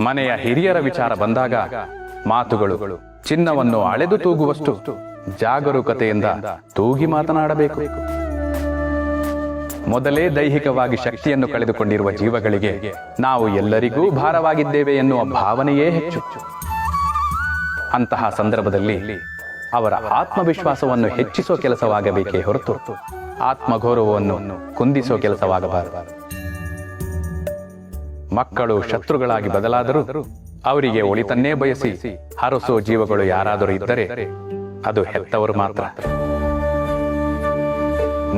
ಮನೆಯ ಹಿರಿಯರ ವಿಚಾರ ಬಂದಾಗ ಮಾತುಗಳು ಚಿನ್ನವನ್ನು ಅಳೆದು ತೂಗುವಷ್ಟು ಜಾಗರೂಕತೆಯಿಂದ ತೂಗಿ ಮಾತನಾಡಬೇಕು. ಮೊದಲೇ ದೈಹಿಕವಾಗಿ ಶಕ್ತಿಯನ್ನು ಕಳೆದುಕೊಂಡಿರುವ ಜೀವಗಳಿಗೆ ನಾವು ಎಲ್ಲರಿಗೂ ಭಾರವಾಗಿದ್ದೇವೆ ಎನ್ನುವ ಭಾವನೆಯೇ ಹೆಚ್ಚು. ಅಂತಹ ಸಂದರ್ಭದಲ್ಲಿ ಅವರ ಆತ್ಮವಿಶ್ವಾಸವನ್ನು ಹೆಚ್ಚಿಸೋ ಕೆಲಸವಾಗಬೇಕೇ ಹೊರತು ಆತ್ಮಗೌರವವನ್ನು ಕುಂದಿಸೋ ಕೆಲಸವಾಗಬಾರದು. ಮಕ್ಕಳು ಶತ್ರುಗಳಾಗಿ ಬದಲಾದರೂ ಅವರಿಗೆ ಒಳಿತನ್ನೇ ಬಯಸಿ ಹರಸೋ ಜೀವಗಳು ಯಾರಾದರೂ ಇದ್ದರೆ ಅದು ಹೆತ್ತವರು ಮಾತ್ರ.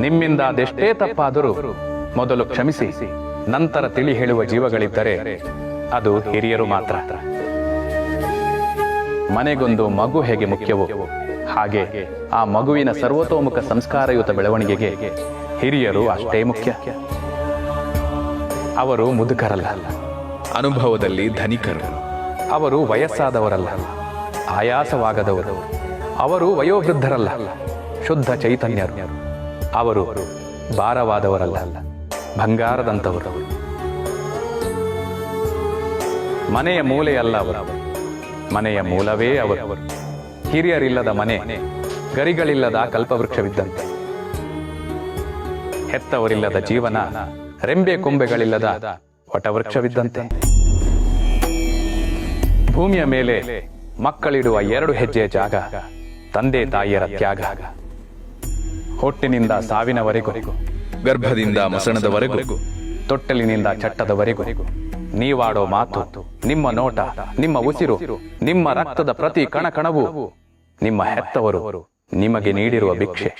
ನಿಮ್ಮಿಂದ ಅದೆಷ್ಟೇ ತಪ್ಪಾದರೂ ಮೊದಲು ಕ್ಷಮಿಸಿ ನಂತರ ತಿಳಿ ಹೇಳುವ ಜೀವಗಳಿದ್ದರೆ ಅದು ಹಿರಿಯರು ಮಾತ್ರ. ಮನೆಗೊಂದು ಮಗು ಹೇಗೆ ಮುಖ್ಯವೋ ಹಾಗೆ ಆ ಮಗುವಿನ ಸರ್ವತೋಮುಖ ಸಂಸ್ಕಾರಯುತ ಬೆಳವಣಿಗೆಗೆ ಹಿರಿಯರು ಅಷ್ಟೇ ಮುಖ್ಯ. ಅವರು ಮುದುಕರಲ್ಲ, ಅನುಭವದಲ್ಲಿ ಧನಿಕರು. ಅವರು ವಯಸ್ಸಾದವರಲ್ಲ, ಆಯಾಸವಾಗದವರು. ಅವರು ವಯೋವೃದ್ಧರಲ್ಲ, ಶುದ್ಧ ಚೈತನ್ಯರು. ಅವರು ಭಾರವಾದವರಲ್ಲ, ಬಂಗಾರದಂತವರು. ಮನೆಯ ಮೂಲೆಯಲ್ಲ ಅವರು, ಮನೆಯ ಮೂಲವೇ ಅವರು. ಹಿರಿಯರಿಲ್ಲದ ಮನೆ ಗರಿಗಳಿಲ್ಲದ ಕಲ್ಪವೃಕ್ಷವಿದ್ದಂತೆ. ಹೆತ್ತವರಿಲ್ಲದ ಜೀವನ ರೆಂಬೆ ಕೊಂಬೆಗಳಿಲ್ಲದ ವಟವೃಕ್ಷವಿದ್ದಂತೆ. ಭೂಮಿಯ ಮೇಲೆ ಮಕ್ಕಳಿಡುವ 2 ಹೆಜ್ಜೆಯ ಜಾಗ ತಂದೆ ತಾಯಿಯರ ತ್ಯಾಗ. ಹೊಟ್ಟಿನಿಂದ ಸಾವಿನವರೆಗೂ, ಗರ್ಭದಿಂದ ಮಸಣದವರೆಗೂ, ತೊಟ್ಟಲಿನಿಂದ ಚಟ್ಟದವರೆಗೂ ನೀವಾಡೋ ಮಾತು, ನಿಮ್ಮ ನೋಟ, ನಿಮ್ಮ ಉಸಿರು, ನಿಮ್ಮ ರಕ್ತದ ಪ್ರತಿ ಕಣಕಣವು ನಿಮ್ಮ ಹೆತ್ತವರು ನಿಮಗೆ ನೀಡಿರುವ ಭಿಕ್ಷೆ.